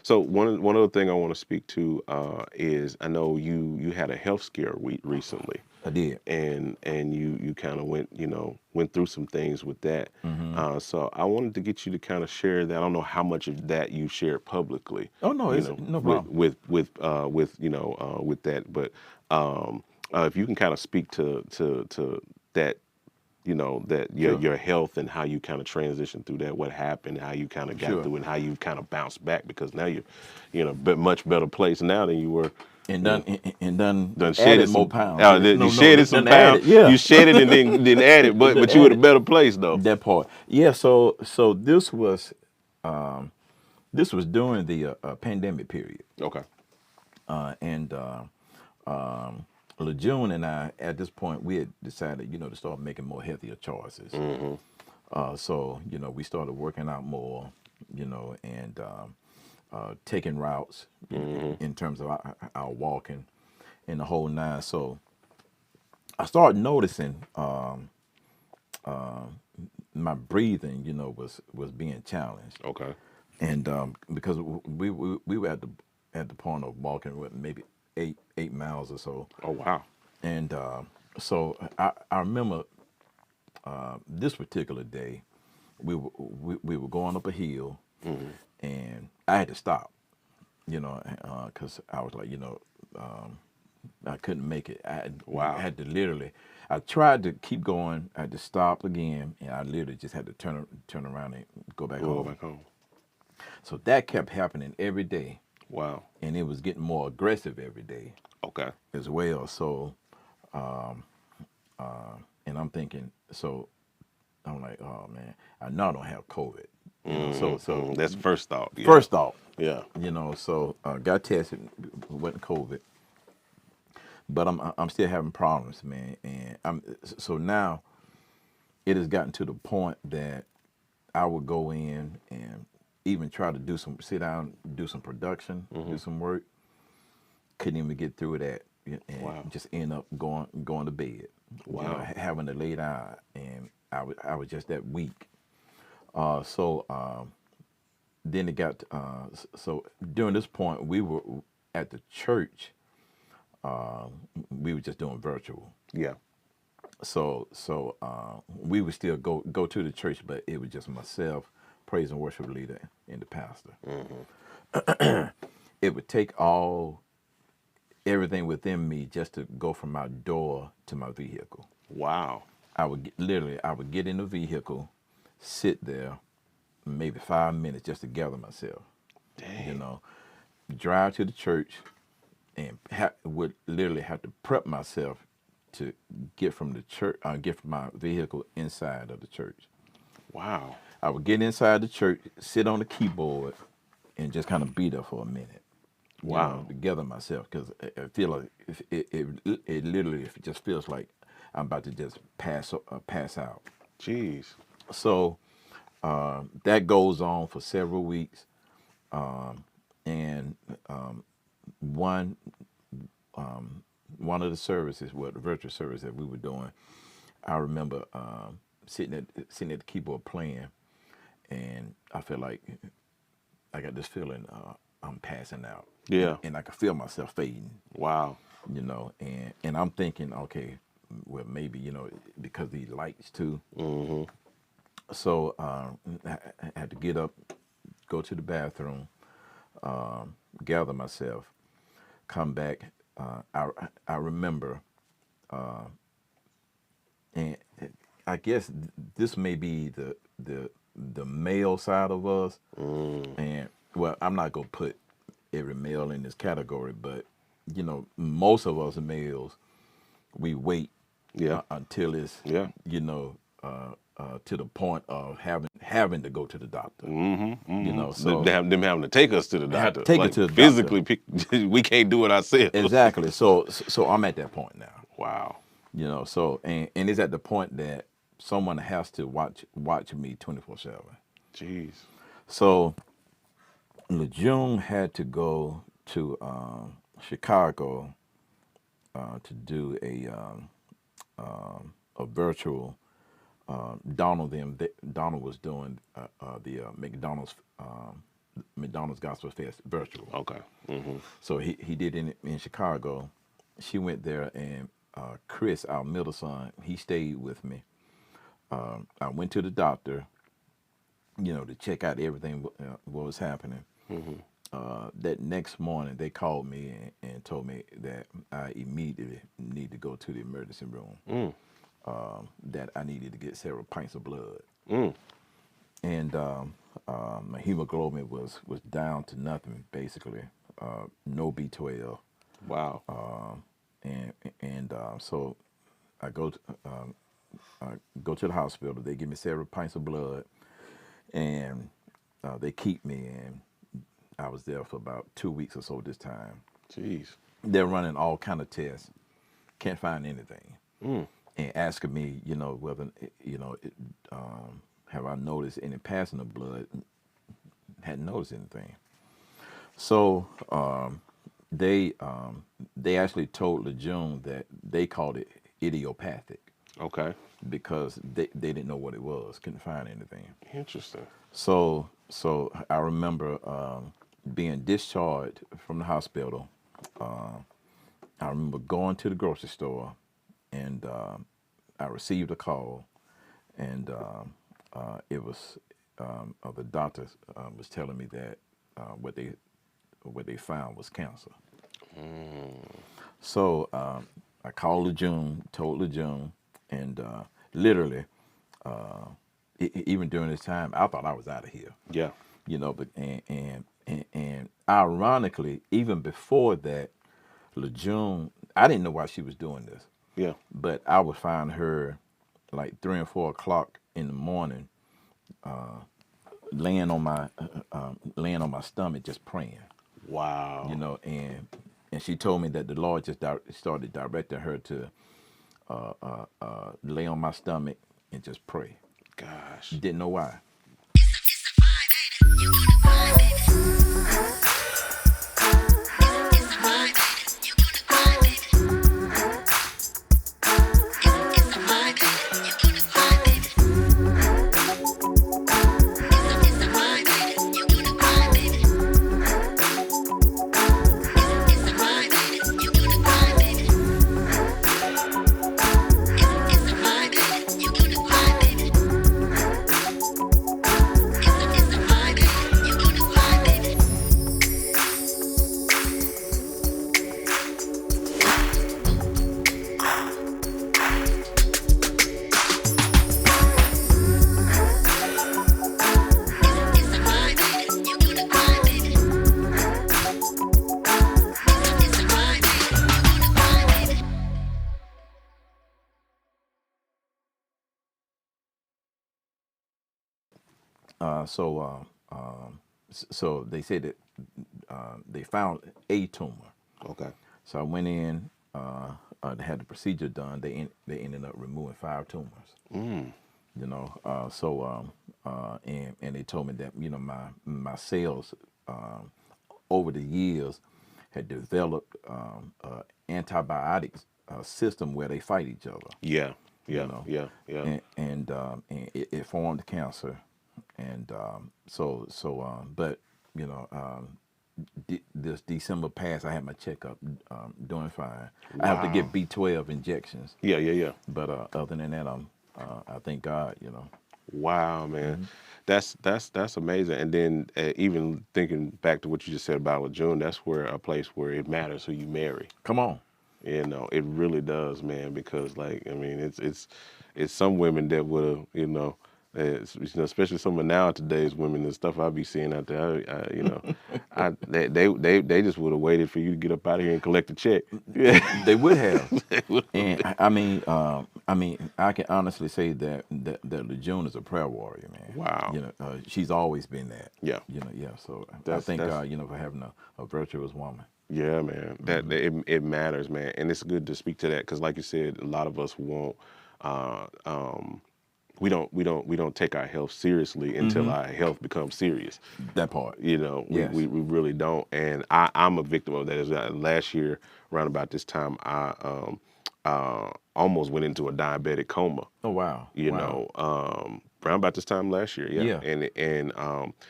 So one other thing I want to speak to is I know you had a health scare recently, I did. and you kind of went through some things with that. Hmm. So I wanted to get you to kind of share that. I don't know how much of that you shared publicly, Oh no, it's no with problem. with that, but if you can kind of speak to that, that Sure, your health and how you kind of transitioned through that, what happened, how you kind of got sure. through, and how you kind of bounced back, because now you're, but much better place now than you were, And you know, done done added shedded more some, pounds. you No, no, shedded some done pounds, added. Yeah, you shedded and then added, done but you in a added better place though. that part. Yeah. So um, this was during the pandemic period, Okay. and um, Lejeune and I at this point we had decided to start making more healthier choices. Mm-hmm. So we started working out more, and taking routes Mm-hmm. in terms of our walking and the whole nine. So I started noticing my breathing, was being challenged, Okay. and because we were at the point of walking with maybe 8 miles or so, Oh wow. and so I remember this particular day we were going up a hill, Mm-hmm. and I had to stop, because I was like, I couldn't make it. I Wow. had to literally. I tried to keep going. I had to stop again, and I literally just had to turn around and go back Go home. back home. So that kept happening every day, Wow. and it was getting more aggressive every day Okay. as well. So, and I'm thinking, so I'm like, oh man, I know I don't have COVID, So Mm-hmm. That's first thought. Yeah. first thought, Yeah. so got tested, wasn't COVID, but I'm still having problems, man, and so now it has gotten to the point that I would go in and even try to sit down, do some production, Mm-hmm. do some work. Couldn't even get through that, and Wow. just end up going to bed. Wow. Having to lay down, and I was just that weak. So then it got so during this point we were at the church. Uh, we were just doing virtual. Yeah. So we would still go to the church, but it was just myself, praise and worship leader, and the pastor. Mm-hmm. It would take everything within me just to go from my door to my vehicle. Wow. I would get in the vehicle, sit there, maybe 5 minutes just to gather myself. You Dang. know, drive to the church, and would literally have to prep myself to get from the church, get from my vehicle inside of the church. Wow. I would get inside the church, sit on the keyboard, and just kind of be there for a minute, Wow. to gather myself, because I feel like it literally just feels like I'm about to just pass out. Jeez. So that goes on for several weeks, and one one of the services, the virtual service that we were doing, I remember sitting at the keyboard playing, and I feel like I got this feeling I'm passing out, Yeah. and I could feel myself fading, Wow. and I'm thinking, okay, well maybe because these lights too. Mm-hmm. So I had to get up, go to the bathroom, gather myself, come back. I remember, and I guess this may be the male side of us, Mm. and well, I'm not gonna put every male in this category, but most of us males, we wait Yeah. until it's Yeah. you know to the point of having to go to the doctor. Mm-hmm. Mm-hmm. So Them having to take us to the I have to doctor, take it like to the doctor. physically pick. We can't do it ourselves. Exactly. So I'm at that point now. Wow. So and it's at the point that someone has to watch me 24/7. Jeez. So Lejeune had to go to Chicago to do a virtual. Donald was doing the McDonald's McDonald's Gospel Fest virtual. Okay. Mm-hmm. So he did it in Chicago. She went there, and Chris, our middle son, he stayed with me. I went to the doctor, to check out everything what was happening. Mm-hmm. That next morning, they called me and told me that I immediately need to go to the emergency room. Mm. That I needed to get several pints of blood, Mm. and my hemoglobin was down to nothing basically, no B12, Wow. so I go to the hospital. They give me several pints of blood, and they keep me. And I was there for about 2 weeks or so this time. Jeez. They're running all kind of tests, can't find anything, Mm. and asking me, whether have I noticed any passing of blood? Hadn't noticed anything. So they actually told LeJune that they called it idiopathic Okay. because they didn't know what it was, couldn't find anything. Interesting. So I remember being discharged from the hospital. I remember going to the grocery store, and I received a call, and it was the doctor was telling me that what they found was cancer. So I called LeJune, told LeJune, and literally, even during this time, I thought I was out of here. Yeah. But and ironically, even before that, LeJune, I didn't know why she was doing this, Yeah. but I would find her like 3 and 4 o'clock in the morning, laying on my stomach, just praying. Wow. And she told me that the Lord just started directing her to lay on my stomach and just pray. Gosh. Didn't know why. So they said that they found a tumor. Okay. So I went in, they had the procedure done. They ended up removing 5 tumors. Mm. And they told me that my cells over the years had developed antibiotics system where they fight each other. Yeah. Yeah. You know. Yeah. Yeah. And it formed cancer, and but this December past, I had my checkup, doing fine. I have to get B12 injections. Yeah. Yeah. Yeah. But other than that, I thank God. Wow, man. Mm-hmm. That's amazing. And then even thinking back to what you just said about LeJune, that's where a place where it matters who you marry. Come on. It really does, man. Because it's some women that would have, especially some of nowadays women and stuff I be seeing out there. They just would have waited for you to get up out of here and collect the check. They would have. And I can honestly say that LeJune is a prayer warrior, man. Wow. She's always been that. Yeah. Yeah. So I thank God, for having a virtuous woman. Yeah, man. It matters, man, and it's good to speak to that because, like you said, a lot of us won't. We don't take our health seriously until our health becomes serious. That part. Yes. we really don't. And I'm a victim of that. Last year, around about this time, I almost went into a diabetic coma. Oh wow. around about this time last year, yeah. Yeah. And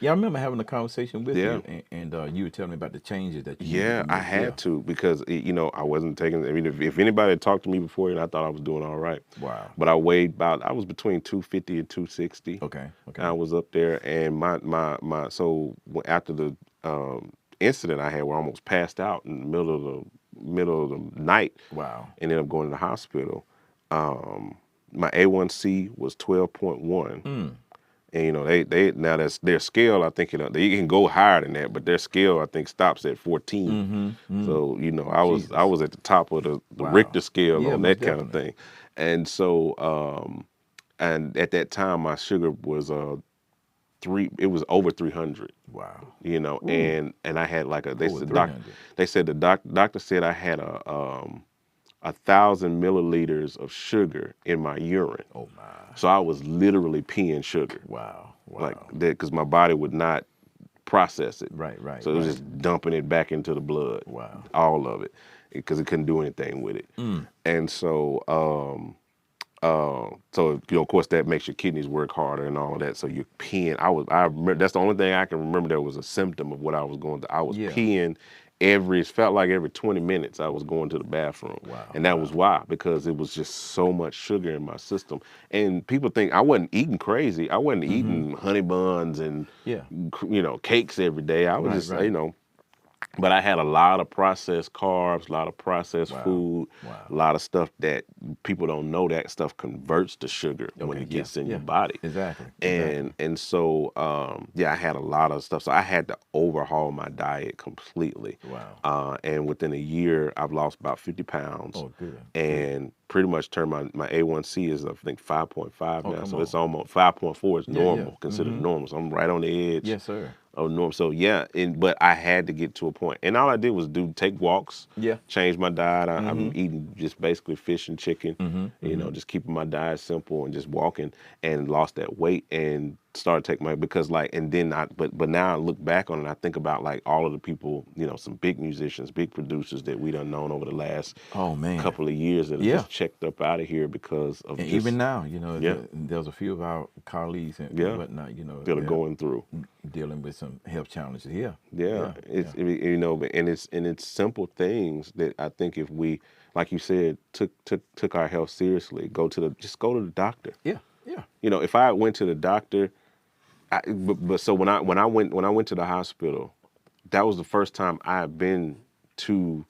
Yeah, I remember having a conversation with yeah. you, and you were telling me about the changes that you needed Yeah, to I make. Yeah. had to because you know I wasn't taking. I mean, if anybody had talked to me before, and I thought I was doing all right, Wow. but I was between 250 and 260. Okay. Okay. I was up there, and my so after the incident I had where I almost passed out in the middle of the night, Wow. ended up going to the hospital. My A1C was 12.1. And you know they now that's their scale. I think they can go higher than that, but their scale I think stops at 14. So you know I Jesus. was at the top of the Wow. Richter scale Yeah, on most that kind of definitely. thing, and so and at that time my sugar was it was over 300. Wow. You know, Ooh. and I had like Over 300. they said the doctor said I had a 1,000 milliliters of sugar in my urine. Oh my. So I was literally peeing sugar. Wow. Like Wow. that, because my body would not process it. Right. Right. So it was Right. just dumping it back into the blood, Wow. all of it, because it couldn't do anything with it. And so, so you know, of course, that makes your kidneys work harder and all of that. So you're peeing. I remember that's the only thing I can remember that was a symptom of what I was going through. I was Yeah. peeing it felt like every 20 minutes I was going to the bathroom. Wow. And that was why, because it was just so much sugar in my system. And people think I wasn't eating crazy. I wasn't eating honey buns and, Yeah. you know, cakes every day. I was Right, just, right. you know, but I had a lot of processed carbs, a lot of processed Wow. food, Wow. a lot of stuff that people don't know that stuff converts to sugar when Okay, it gets in yeah. your body. Exactly. And so yeah, I had a lot of stuff. So I had to overhaul my diet completely. Wow. And within a year, I've lost about 50 pounds. Oh, good. And pretty much turned my A1C is I think 5.5 Oh, now. come So it's on. almost 5.4 is Yeah, normal, yeah. considered normal. So I'm right on the edge Yes, sir. of normal. So yeah, but I had to get to a point. And all I did was take walks, Yeah. change my diet. I'm eating just basically fish and chicken, you know, just keeping my diet simple and just walking, and lost that weight and started taking because like, and then but now I look back on it, I think about like all of the people, you know, some big musicians, big producers that we done known over the last Oh man. couple of years that have Yeah. just checked up out of here because of And just, even now, you know, yeah, there's a few of our colleagues and yeah, whatnot, you know, that are they're going through. dealing with some health challenges. Yeah. Yeah, you know, and it's simple things that I think if we, like you said, took our health seriously, go to the doctor. Yeah. Yeah. You know, if I went to the doctor, but so when I went to the hospital, that was the first time I had been to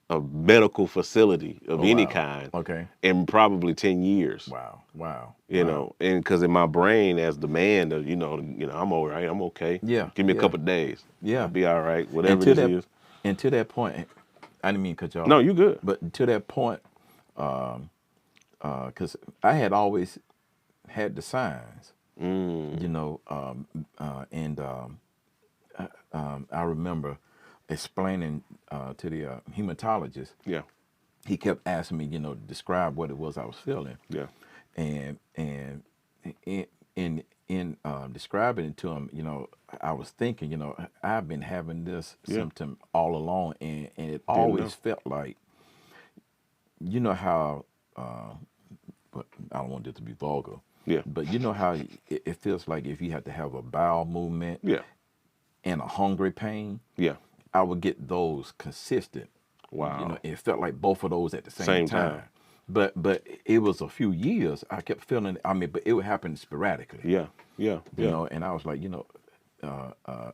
a medical facility of Oh any wow. kind Okay. in probably 10 years. Wow. Wow. You Wow. know, and because in my brain, as the man, you know, I'm all right, I'm okay. Yeah. Give me a Yeah. couple of days, Yeah. I'll be all right, And whatever to this that is. and to that point, I didn't mean to cut you off. No, you good. But to that point, because I had always had the signs, you know, and I remember explaining to the hematologist. Yeah, He kept asking me, you know, to describe what it was I was feeling, yeah, and in describing it to him, you know, I was thinking, you know, I've been having this symptom all along, and it always felt like, you know how, but I don't want it to be vulgar. yeah, But you know how it feels like if you have to have a bowel movement yeah, and a hungry pain, yeah. I would get those consistent. Wow. You know, it felt like both of those at the same Same time. time. But it was a few years I kept feeling. I mean, but it would happen sporadically. Yeah, yeah, You yeah. know, and I was like, you know,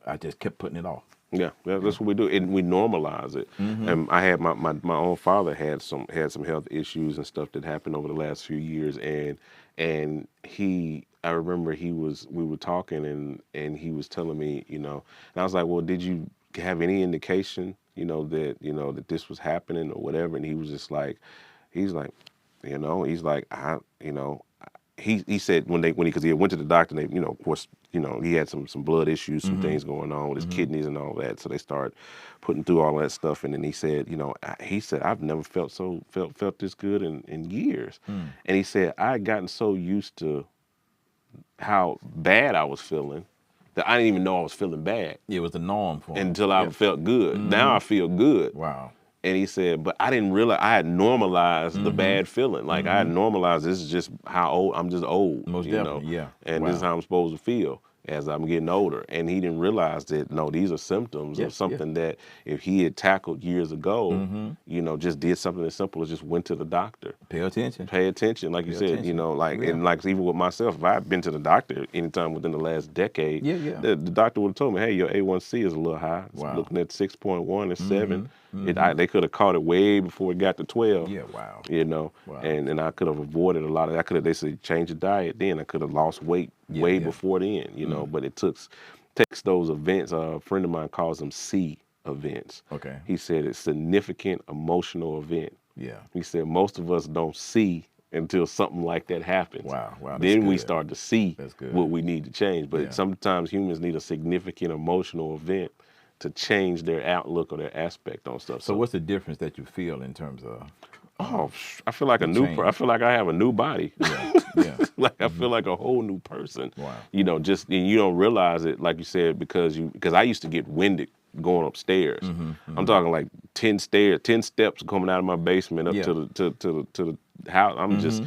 I just kept putting it off. Yeah, that's what we do, and we normalize it. And I had my own father had some health issues and stuff that happened over the last few years, and I remember we were talking, and he was telling me, you know, and I was like, well, did you have any indication, you know, that this was happening or whatever? And he was just like, he's like, you know, he's like, you know. He said because he went to the doctor, and they, you know, of course, you know, he had some blood issues, some things going on with his kidneys and all that. So they started putting through all that stuff, and then he said, you know, he said, I've never felt this good in years. And he said I had gotten so used to how bad I was feeling that I didn't even know I was feeling bad It was the norm for him. until I felt good. Now I feel good. Wow. And he said, but I didn't realize I had normalized the bad feeling. Like I had normalized this is just how old I'm just old. Most you definitely, know? yeah. And Wow. this is how I'm supposed to feel as I'm getting older. And he didn't realize that no, these are symptoms of something that if he had tackled years ago, you know, just did something as simple as just went to the doctor. Pay attention. Pay attention, like you said, you attention. know, like Yeah. and like even with myself, if I had been to the doctor anytime within the last decade, the doctor would have told me, hey, your A1C is a little high. It's looking at 6.1 and 7. They could have caught it way before it got to 12. Yeah, wow. You know, and I could have avoided a lot of that. I could have, they said, change your diet then. I could have lost weight way before then, you know, but it takes those events. A friend of mine calls them C events. Okay. He said it's significant emotional event. Yeah. He said most of us don't see until something like that happens. Wow, wow. Then we start to see good. what we need to change. But sometimes humans need a significant emotional event to change their outlook or their aspect on stuff. So what's the difference that you feel in terms of? Oh, I feel like I feel like I have a new body. Yeah. Like I feel like a whole new person. Wow. You know, just and you don't realize it, like you said, because I used to get winded going upstairs. I'm talking like 10 steps coming out of my basement up to the house. I'm just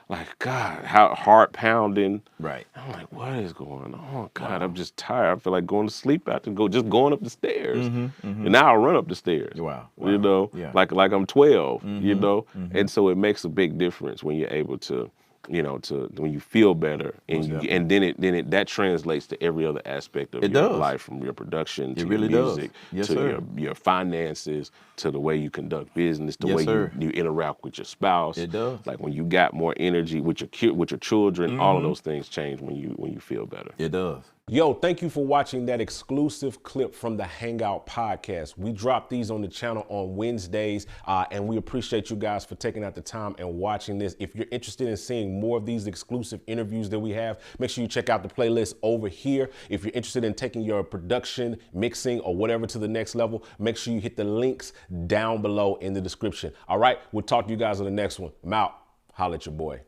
like, God, how heart pounding. Right. I'm like, what is going on? God, I'm just tired. I feel like going to sleep after just going up the stairs. And now I run up the stairs. Wow. You know, like I'm 12, you know? And so it makes a big difference when you're able to, you know, when you feel better and then that translates to every other aspect of your life, from your production to your music to your finances to the way you conduct business, the way you interact with your spouse. It does. Like when you got more energy with your children, all of those things change when you feel better. It does. Yo, thank you for watching that exclusive clip from the Hangout podcast. We drop these on the channel on Wednesdays, and we appreciate you guys for taking out the time and watching this. If you're interested in seeing more of these exclusive interviews that we have, make sure you check out the playlist over here. If you're interested in taking your production, mixing, or whatever to the next level, make sure you hit the links down below in the description. All right, we'll talk to you guys on the next one. I'm out. Holla at your boy.